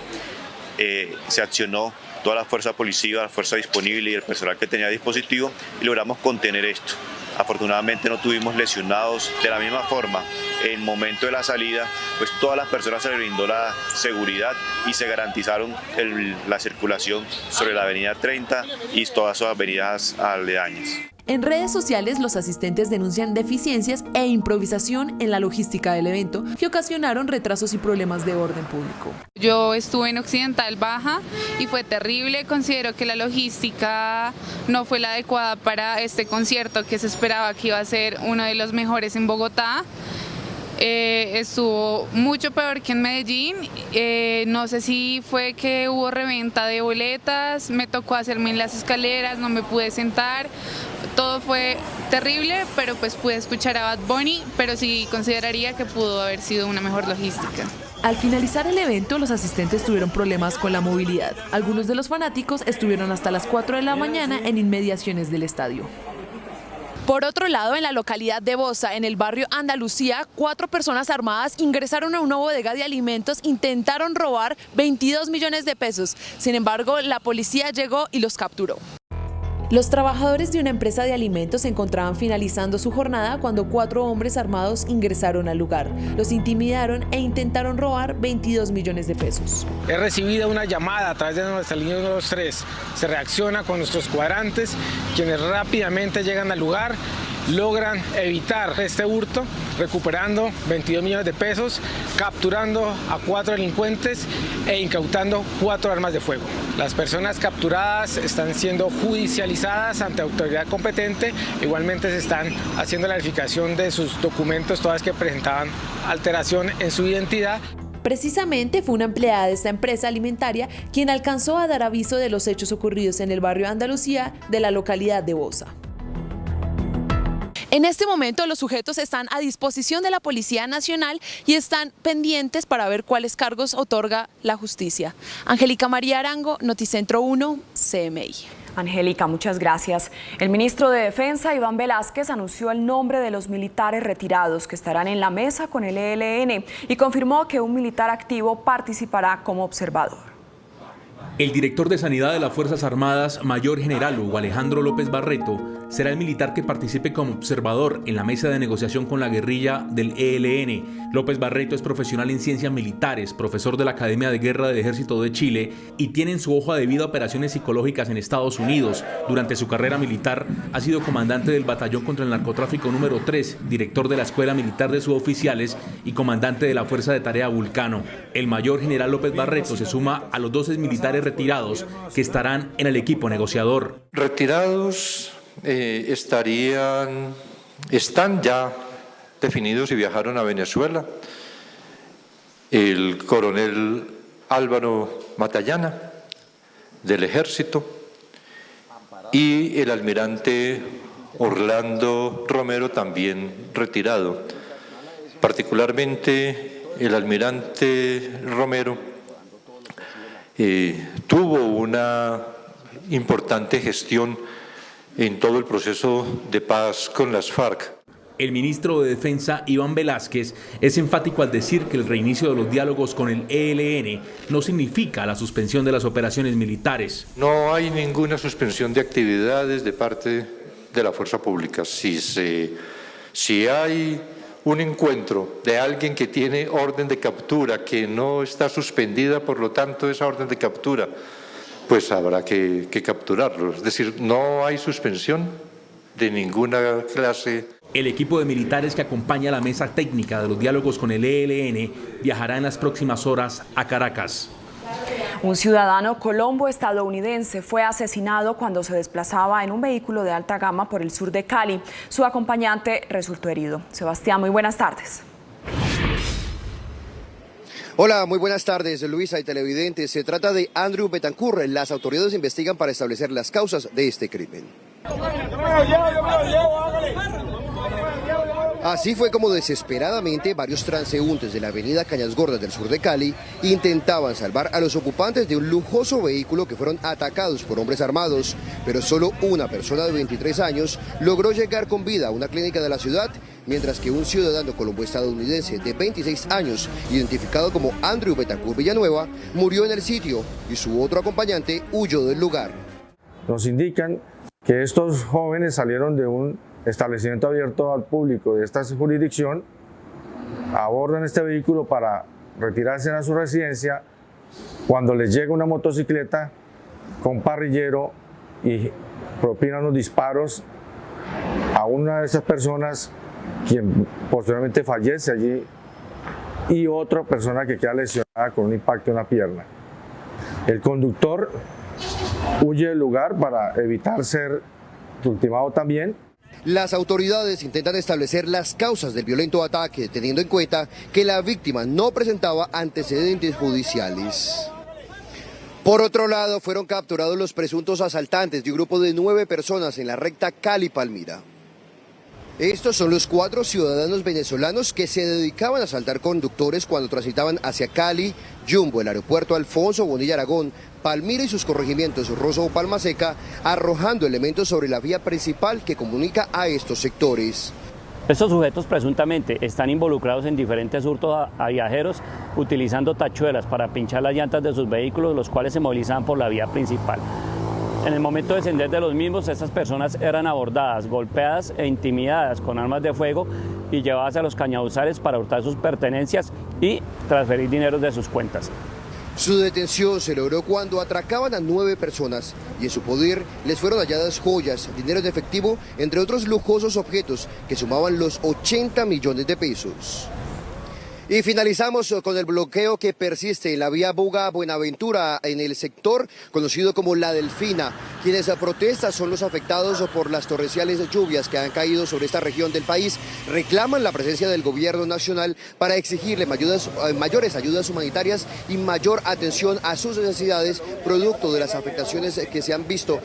Se accionó toda la fuerza policiva, la fuerza disponible y el personal que tenía a dispositivo y logramos contener esto. Afortunadamente no tuvimos lesionados. De la misma forma, en el momento de la salida, pues todas las personas se les brindó la seguridad y se garantizaron la circulación sobre la avenida 30 y todas sus avenidas aledañas. En redes sociales, los asistentes denuncian deficiencias e improvisación en la logística del evento que ocasionaron retrasos y problemas de orden público. Yo estuve en Occidental Baja y fue terrible. Considero que la logística no fue la adecuada para este concierto que se esperaba que iba a ser uno de los mejores en Bogotá. Estuvo mucho peor que en Medellín. No sé si fue que hubo reventa de boletas, me tocó hacerme en las escaleras, no me pude sentar. Todo fue terrible, pero pues pude escuchar a Bad Bunny, pero sí consideraría que pudo haber sido una mejor logística. Al finalizar el evento, los asistentes tuvieron problemas con la movilidad. Algunos de los fanáticos estuvieron hasta las 4 de la mañana en inmediaciones del estadio. Por otro lado, en la localidad de Bosa, en el barrio Andalucía, 4 personas armadas ingresaron a una bodega de alimentos, intentaron robar 22 millones de pesos. Sin embargo, la policía llegó y los capturó. Los trabajadores de una empresa de alimentos se encontraban finalizando su jornada cuando 4 hombres armados ingresaron al lugar. Los intimidaron e intentaron robar 22 millones de pesos. He recibido una llamada a través de nuestra línea 123. Se reacciona con nuestros cuadrantes, quienes rápidamente llegan al lugar, logran evitar este hurto, recuperando 22 millones de pesos, capturando a 4 delincuentes e incautando 4 armas de fuego. Las personas capturadas están siendo judicializadas ante autoridad competente. Igualmente se están haciendo la verificación de sus documentos, todas que presentaban alteración en su identidad. Precisamente fue una empleada de esta empresa alimentaria quien alcanzó a dar aviso de los hechos ocurridos en el barrio Andalucía de la localidad de Bosa. En este momento los sujetos están a disposición de la Policía Nacional y están pendientes para ver cuáles cargos otorga la justicia. Angélica María Arango, Noticentro 1, CMI. Angélica, muchas gracias. El ministro de Defensa, Iván Velásquez, anunció el nombre de los militares retirados que estarán en la mesa con el ELN y confirmó que un militar activo participará como observador. El director de Sanidad de las Fuerzas Armadas, Mayor General Hugo Alejandro López Barreto, será el militar que participe como observador en la mesa de negociación con la guerrilla del ELN. López Barreto es profesional en ciencias militares, profesor de la Academia de Guerra del Ejército de Chile y tiene en su hoja de vida operaciones psicológicas en Estados Unidos. Durante su carrera militar ha sido comandante del Batallón contra el Narcotráfico número 3, director de la Escuela Militar de Suboficiales y comandante de la Fuerza de Tarea Vulcano. El Mayor General López Barreto se suma a los 12 militares retirados que estarán en el equipo negociador. Retirados están ya definidos y viajaron a Venezuela. El coronel Álvaro Matallana del Ejército y el almirante Orlando Romero, también retirado. Particularmente el almirante Romero tuvo una importante gestión en todo el proceso de paz con las FARC. El ministro de Defensa, Iván Velásquez, es enfático al decir que el reinicio de los diálogos con el ELN no significa la suspensión de las operaciones militares. No hay ninguna suspensión de actividades de parte de la fuerza pública. Si hay un encuentro de alguien que tiene orden de captura que no está suspendida, por lo tanto esa orden de captura, pues habrá que capturarlo. Es decir, no hay suspensión de ninguna clase. El equipo de militares que acompaña la mesa técnica de los diálogos con el ELN viajará en las próximas horas a Caracas. Un ciudadano colombo-estadounidense fue asesinado cuando se desplazaba en un vehículo de alta gama por el sur de Cali. Su acompañante resultó herido. Sebastián, muy buenas tardes. Hola, muy buenas tardes, Luisa y televidentes. Se trata de Andrew Betancourt. Las autoridades investigan para establecer las causas de este crimen. Así fue como desesperadamente varios transeúntes de la avenida Cañas Gordas del sur de Cali intentaban salvar a los ocupantes de un lujoso vehículo que fueron atacados por hombres armados, pero solo una persona de 23 años logró llegar con vida a una clínica de la ciudad, mientras que un ciudadano colombo-estadounidense de 26 años, identificado como Andrew Betancourt Villanueva, murió en el sitio y su otro acompañante huyó del lugar. Nos indican que estos jóvenes salieron de un establecimiento abierto al público de esta jurisdicción, abordan este vehículo para retirarse a su residencia, cuando les llega una motocicleta con parrillero y propina unos disparos a una de esas personas, quien posteriormente fallece allí, y otra persona que queda lesionada con un impacto en la pierna. El conductor huye del lugar para evitar ser ultimado también. Las autoridades intentan establecer las causas del violento ataque, teniendo en cuenta que la víctima no presentaba antecedentes judiciales. Por otro lado, fueron capturados los presuntos asaltantes de un grupo de 9 personas en la recta Cali-Palmira. Estos son los 4 ciudadanos venezolanos que se dedicaban a asaltar conductores cuando transitaban hacia Cali, Jumbo, el aeropuerto Alfonso Bonilla Aragón, Palmira y sus corregimientos Rosso o Palma Seca, arrojando elementos sobre la vía principal que comunica a estos sectores. Estos sujetos presuntamente están involucrados en diferentes hurtos a viajeros utilizando tachuelas para pinchar las llantas de sus vehículos, los cuales se movilizaban por la vía principal. En el momento de descender de los mismos, estas personas eran abordadas, golpeadas e intimidadas con armas de fuego y llevadas a los cañaduzales para hurtar sus pertenencias y transferir dinero de sus cuentas. Su detención se logró cuando atracaban a 9 personas y en su poder les fueron halladas joyas, dinero en efectivo, entre otros lujosos objetos que sumaban los 80 millones de pesos. Y finalizamos con el bloqueo que persiste en la vía Buga-Buenaventura en el sector conocido como La Delfina. Quienes protestan son los afectados por las torrenciales lluvias que han caído sobre esta región del país. Reclaman la presencia del gobierno nacional para exigirle mayores ayudas humanitarias y mayor atención a sus necesidades, producto de las afectaciones que se han visto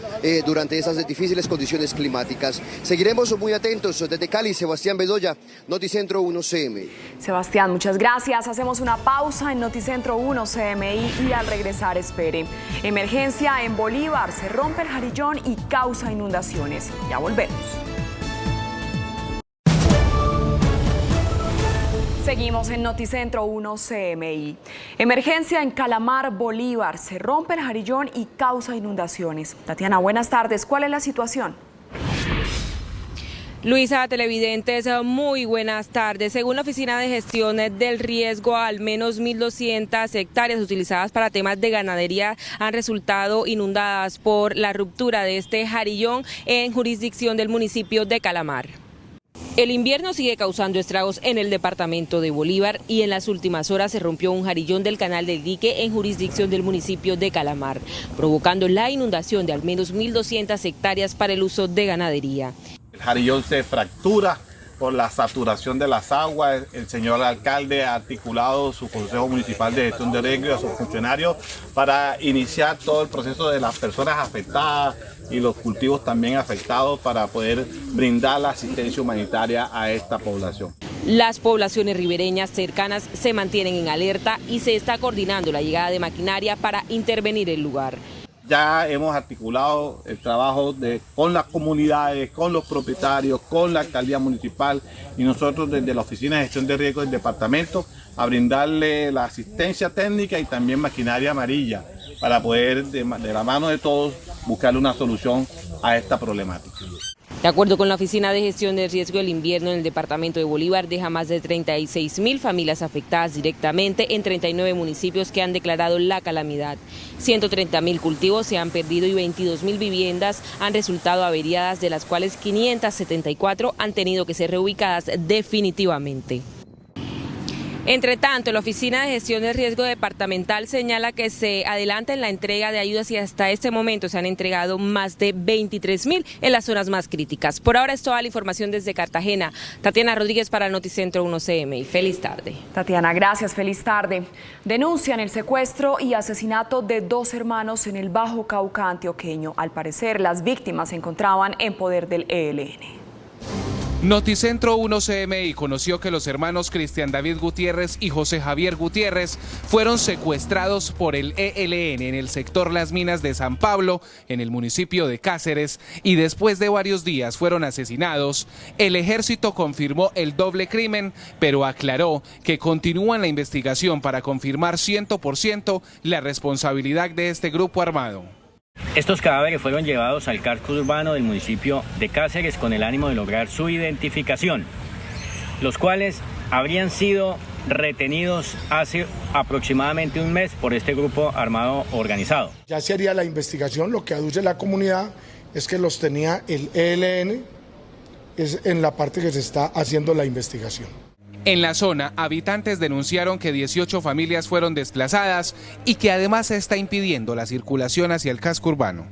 durante esas difíciles condiciones climáticas. Seguiremos muy atentos. Desde Cali, Sebastián Bedoya, Noticentro 1 CM. Sebastián, muchas gracias. Hacemos una pausa en Noticentro 1 CMI y al regresar espere. Emergencia en Bolívar, se rompe el jarillón y causa inundaciones. Ya volvemos. Seguimos en Noticentro 1 CMI. Emergencia en Calamar, Bolívar, se rompe el jarillón y causa inundaciones. Tatiana, buenas tardes. ¿Cuál es la situación? Luisa, televidentes, muy buenas tardes. Según la Oficina de Gestión del Riesgo, al menos 1.200 hectáreas utilizadas para temas de ganadería han resultado inundadas por la ruptura de este jarillón en jurisdicción del municipio de Calamar. El invierno sigue causando estragos en el departamento de Bolívar y en las últimas horas se rompió un jarillón del canal del Dique en jurisdicción del municipio de Calamar, provocando la inundación de al menos 1.200 hectáreas para el uso de ganadería. El jarillón se fractura por la saturación de las aguas. El señor alcalde ha articulado su Consejo Municipal de Gestión de Riesgo a sus funcionarios para iniciar todo el proceso de las personas afectadas y los cultivos también afectados para poder brindar la asistencia humanitaria a esta población. Las poblaciones ribereñas cercanas se mantienen en alerta y se está coordinando la llegada de maquinaria para intervenir el lugar. Ya hemos articulado el trabajo con las comunidades, con los propietarios, con la alcaldía municipal y nosotros desde la Oficina de Gestión de Riesgo del departamento a brindarle la asistencia técnica y también maquinaria amarilla para poder de la mano de todos buscarle una solución a esta problemática. De acuerdo con la Oficina de Gestión del Riesgo, el invierno en el departamento de Bolívar deja más de 36.000 familias afectadas directamente en 39 municipios que han declarado la calamidad. 130.000 cultivos se han perdido y 22.000 viviendas han resultado averiadas, de las cuales 574 han tenido que ser reubicadas definitivamente. Entre tanto, la Oficina de Gestión de Riesgo Departamental señala que se adelanta en la entrega de ayudas y hasta este momento se han entregado más de 23.000 en las zonas más críticas. Por ahora es toda la información desde Cartagena. Tatiana Rodríguez para Noticentro 1 CMI. Feliz tarde. Tatiana, gracias. Feliz tarde. Denuncian el secuestro y asesinato de 2 hermanos en el Bajo Cauca antioqueño. Al parecer, las víctimas se encontraban en poder del ELN. Noticentro 1 CMI conoció que los hermanos Cristian David Gutiérrez y José Javier Gutiérrez fueron secuestrados por el ELN en el sector Las Minas de San Pablo, en el municipio de Cáceres, y después de varios días fueron asesinados. El ejército confirmó el doble crimen, pero aclaró que continúa la investigación para confirmar 100% la responsabilidad de este grupo armado. Estos cadáveres fueron llevados al casco urbano del municipio de Cáceres con el ánimo de lograr su identificación, los cuales habrían sido retenidos hace aproximadamente un mes por este grupo armado organizado. Ya se haría la investigación. Lo que aduce la comunidad es que los tenía el ELN, es en la parte que se está haciendo la investigación. En la zona, habitantes denunciaron que 18 familias fueron desplazadas y que además se está impidiendo la circulación hacia el casco urbano.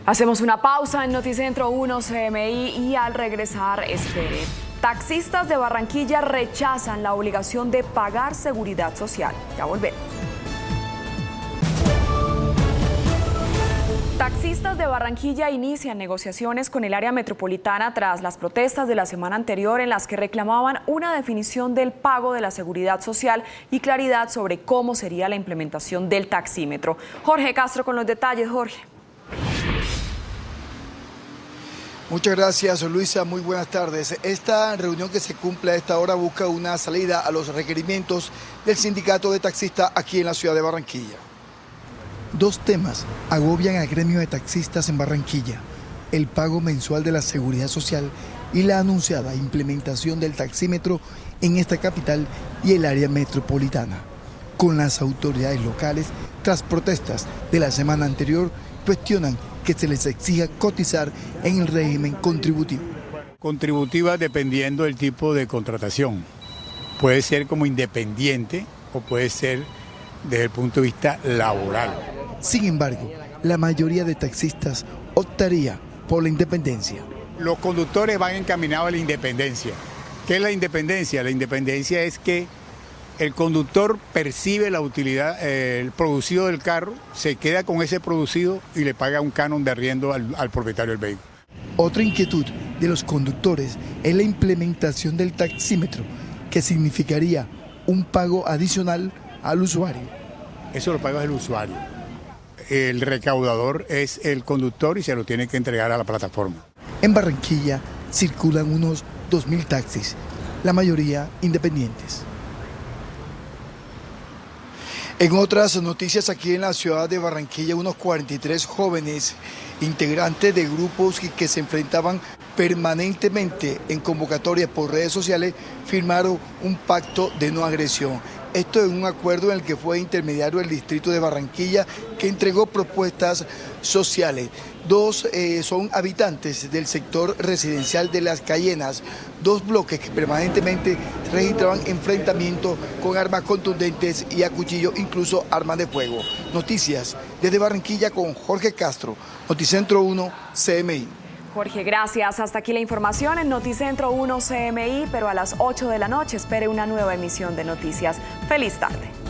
Hacemos una pausa en Noticentro 1 CMI y al regresar, espere. Taxistas de Barranquilla rechazan la obligación de pagar seguridad social. Ya volvemos. Taxistas de Barranquilla inician negociaciones con el área metropolitana tras las protestas de la semana anterior en las que reclamaban una definición del pago de la seguridad social y claridad sobre cómo sería la implementación del taxímetro. Jorge Castro con los detalles. Jorge. Muchas gracias, Luisa. Muy buenas tardes. Esta reunión que se cumple a esta hora busca una salida a los requerimientos del sindicato de taxistas aquí en la ciudad de Barranquilla. 2 temas agobian al gremio de taxistas en Barranquilla: el pago mensual de la seguridad social y la anunciada implementación del taxímetro en esta capital y el área metropolitana. Con las autoridades locales, tras protestas de la semana anterior, cuestionan que se les exija cotizar en el régimen contributivo. Contributiva dependiendo del tipo de contratación. Puede ser como independiente o puede ser desde el punto de vista laboral. Sin embargo, la mayoría de taxistas optaría por la independencia. Los conductores van encaminados a la independencia. ¿Qué es la independencia? La independencia es que el conductor percibe la utilidad, el producido del carro, se queda con ese producido y le paga un canon de arriendo al propietario del vehículo. Otra inquietud de los conductores es la implementación del taxímetro, que significaría un pago adicional al usuario. Eso lo paga el usuario. El recaudador es el conductor y se lo tiene que entregar a la plataforma. En Barranquilla circulan unos 2.000 taxis, la mayoría independientes. En otras noticias, aquí en la ciudad de Barranquilla, unos 43 jóvenes integrantes de grupos que se enfrentaban permanentemente en convocatorias por redes sociales firmaron un pacto de no agresión. Esto es un acuerdo en el que fue intermediario el distrito de Barranquilla, que entregó propuestas sociales. 2 son habitantes del sector residencial de Las Cayenas, 2 bloques que permanentemente registraban enfrentamientos con armas contundentes y a cuchillo, incluso armas de fuego. Noticias desde Barranquilla con Jorge Castro, Noticentro 1 CMI. Jorge, gracias. Hasta aquí la información en Noticentro 1 CMI, pero a las 8 de la noche espere una nueva emisión de noticias. Feliz tarde.